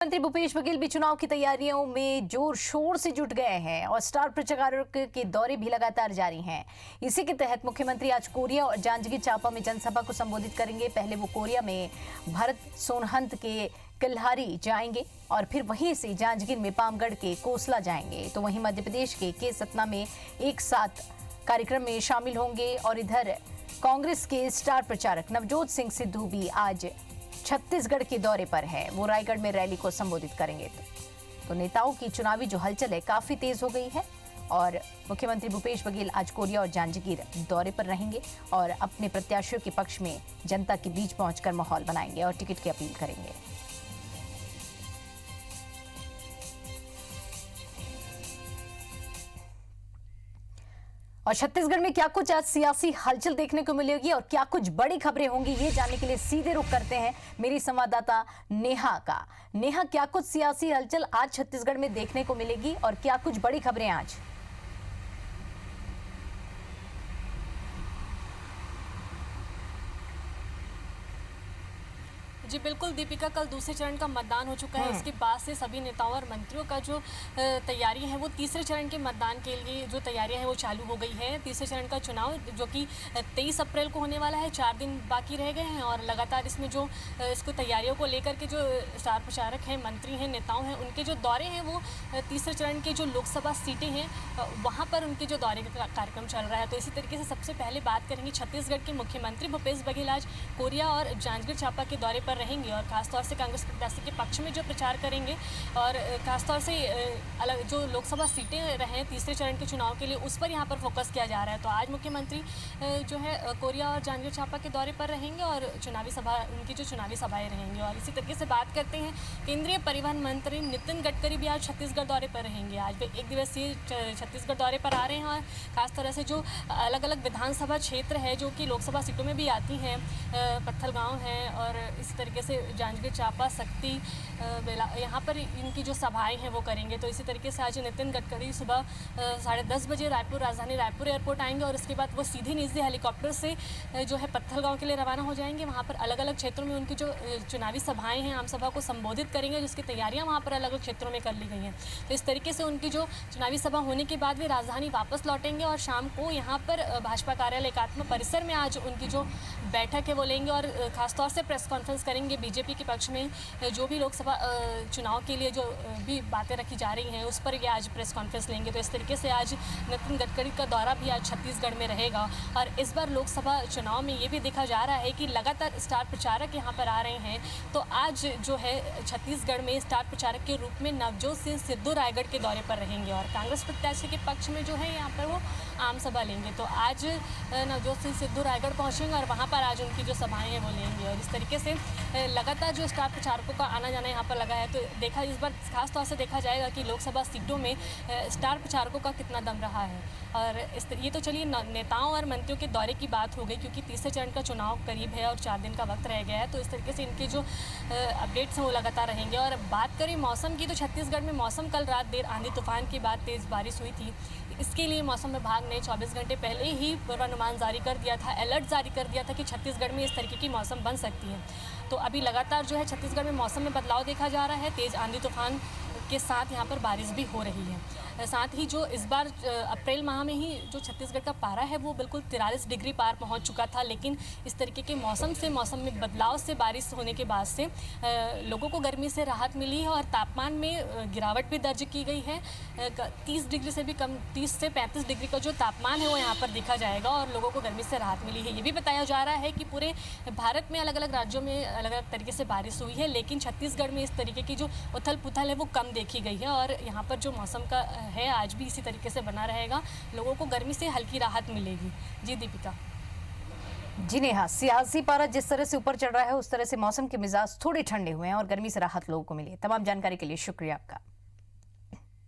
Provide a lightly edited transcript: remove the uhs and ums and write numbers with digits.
मंत्री भूपेश बघेल भी चुनाव की तैयारियों में जोर शोर से जुट गए हैं और स्टार प्रचारक के दौरे भी लगातार जारी हैं। इसी के तहत मुख्यमंत्री आज कोरिया और जांजगीर चांपा में जनसभा को संबोधित करेंगे। पहले वो कोरिया में भरत सोनहंत के कल्हारी जाएंगे और फिर वहीं से जांजगीर में पामगढ़ के कोसला जाएंगे। तो वहीं मध्य प्रदेश के सतना में एक साथ कार्यक्रम में शामिल होंगे। और इधर कांग्रेस के स्टार प्रचारक नवजोत सिंह सिद्धू भी आज छत्तीसगढ़ के दौरे पर है। वो रायगढ़ में रैली को संबोधित करेंगे। तो नेताओं की चुनावी जो हलचल है काफी तेज हो गई है और मुख्यमंत्री भूपेश बघेल आज कोरिया और जांजगीर दौरे पर रहेंगे और अपने प्रत्याशियों के पक्ष में जनता के बीच पहुंचकर माहौल बनाएंगे और टिकट की अपील करेंगे। और छत्तीसगढ़ में क्या कुछ आज सियासी हलचल देखने को मिलेगी और क्या कुछ बड़ी खबरें होंगी, ये जानने के लिए सीधे रुख करते हैं मेरी संवाददाता नेहा का। नेहा, क्या कुछ सियासी हलचल आज छत्तीसगढ़ में देखने को मिलेगी और क्या कुछ बड़ी खबरें आज? जी बिल्कुल दीपिका, कल दूसरे चरण का मतदान हो चुका है। उसके बाद से सभी नेताओं और मंत्रियों का जो तैयारी है वो तीसरे चरण के मतदान के लिए जो तैयारियां हैं वो चालू हो गई है। तीसरे चरण का चुनाव जो कि 23 अप्रैल को होने वाला है, 4 दिन बाकी रह गए हैं और लगातार इसमें जो इसको तैयारियों को लेकर के जो स्टार प्रचारक हैं, मंत्री हैं, नेताओं हैं, उनके जो दौरे हैं वो तीसरे चरण के जो लोकसभा सीटें हैं वहाँ पर उनके जो दौरे का कार्यक्रम चल रहा है। तो इसी तरीके से सबसे पहले बात करेंगे छत्तीसगढ़ के मुख्यमंत्री भूपेश बघेल आज कोरिया और जांजगीर चांपा के दौरे पर रहेंगे और खासतौर से कांग्रेस प्रत्याशी के पक्ष में जो प्रचार करेंगे और खासतौर से अलग जो लोकसभा सीटें रहे तीसरे चरण के चुनाव के लिए उस पर यहाँ पर फोकस किया जा रहा है। तो आज मुख्यमंत्री जो है कोरिया और जांजगीर चांपा के दौरे पर रहेंगे और उनकी जो चुनावी सभाएं रहेंगी। और इसी तरीके से बात करते हैं केंद्रीय परिवहन मंत्री नितिन गडकरी भी आज छत्तीसगढ़ दौरे पर रहेंगे। आज वे एक दिवसीय छत्तीसगढ़ दौरे पर आ रहे हैं और खास तरह से जो अलग अलग विधानसभा क्षेत्र है जो कि लोकसभा सीटों में भी आती हैं, पत्थलगांव है और इसी तरीके से जांजगीर चांपा, शक्ति, यहाँ पर इनकी जो सभाएं हैं वो करेंगे। तो इसी तरीके से आज नितिन गडकरी सुबह 10:30 बजे राजधानी रायपुर एयरपोर्ट आएंगे और उसके बाद वो सीधे निजी हेलीकॉप्टर से जो है पत्थलगांव के लिए रवाना हो जाएंगे। वहाँ पर अलग अलग क्षेत्रों में उनकी जो चुनावी सभाएं हैं, आम सभा को संबोधित करेंगे, जिसकी तैयारियाँ वहाँ पर अलग अलग क्षेत्रों में कर ली गई हैं। तो इस तरीके से उनकी जो चुनावी सभा होने के बाद वे राजधानी वापस लौटेंगे और शाम को यहाँ पर भाजपा कार्यालय एकात्म परिसर में आज उनकी जो बैठक है वो लेंगे और खासतौर से प्रेस कॉन्फ्रेंस करेंगे। बीजेपी के पक्ष में जो भी लोकसभा चुनाव के लिए जो भी बातें रखी जा रही हैं उस पर ये आज प्रेस कॉन्फ्रेंस लेंगे। तो इस तरीके से आज नितिन गडकरी का दौरा भी आज छत्तीसगढ़ में रहेगा। और इस बार लोकसभा चुनाव में ये भी देखा जा रहा है कि लगातार स्टार प्रचारक यहाँ पर आ रहे हैं। तो आज जो है छत्तीसगढ़ में स्टार प्रचारक के रूप में नवजोत सिंह सिद्धू रायगढ़ के दौरे पर रहेंगे और कांग्रेस प्रत्याशी के पक्ष में जो है यहाँ पर वो आम सभा लेंगे। तो आज नवजोत सिंह सिद्धू रायगढ़ पहुँचेंगे और वहाँ पर आज उनकी जो सभाएँ हैं वो लेंगे। और इस तरीके से लगातार जो स्टार प्रचारकों का आना जाना यहाँ पर लगा है। तो देखा इस बार खास तौर से देखा जाएगा कि लोकसभा सीटों में स्टार प्रचारकों का कितना दम रहा है। और ये तो चलिए नेताओं और मंत्रियों के दौरे की बात हो गई क्योंकि तीसरे चरण का चुनाव करीब है और 4 दिन का वक्त रह गया है। तो इस तरीके से इनके जो अपडेट्स हैं वो लगातार रहेंगे। और बात करें मौसम की तो छत्तीसगढ़ में मौसम कल रात देर आंधी तूफान के बाद तेज़ बारिश हुई थी। इसके लिए मौसम विभाग ने 24 घंटे पहले ही पूर्वानुमान जारी कर दिया था, अलर्ट जारी कर दिया था कि छत्तीसगढ़ में इस तरीके की मौसम बन सकती है। तो अभी लगातार जो है छत्तीसगढ़ में मौसम में बदलाव देखा जा रहा है। तेज़ आंधी तूफान के साथ यहाँ पर बारिश भी हो रही है। साथ ही जो इस बार अप्रैल माह में ही जो छत्तीसगढ़ का पारा है वो बिल्कुल 43 डिग्री पार पहुँच चुका था। लेकिन इस तरीके के मौसम में बदलाव से बारिश होने के बाद से लोगों को गर्मी से राहत मिली है और तापमान में गिरावट भी दर्ज की गई है। 30 डिग्री से भी कम, 30 से 35 डिग्री का जो तापमान है वो यहाँ पर देखा जाएगा और लोगों को गर्मी से राहत मिली है। ये भी बताया जा रहा है कि पूरे भारत में अलग अलग राज्यों में अलग अलग तरीके से बारिश हुई है, लेकिन छत्तीसगढ़ में इस तरीके की जो उथल पुथल है वो कम देखी गई है। और यहाँ पर जो मौसम का है आज भी इसी तरीके से बना रहेगा, लोगों को गर्मी से हल्की राहत मिलेगी। जी दीपिका। जी नेहा, सियासी पारा जिस तरह से ऊपर चढ़ रहा है उस तरह से मौसम के मिजाज थोड़े ठंडे हुए हैं और गर्मी से राहत लोगों को मिली है। तमाम जानकारी के लिए शुक्रिया आपका।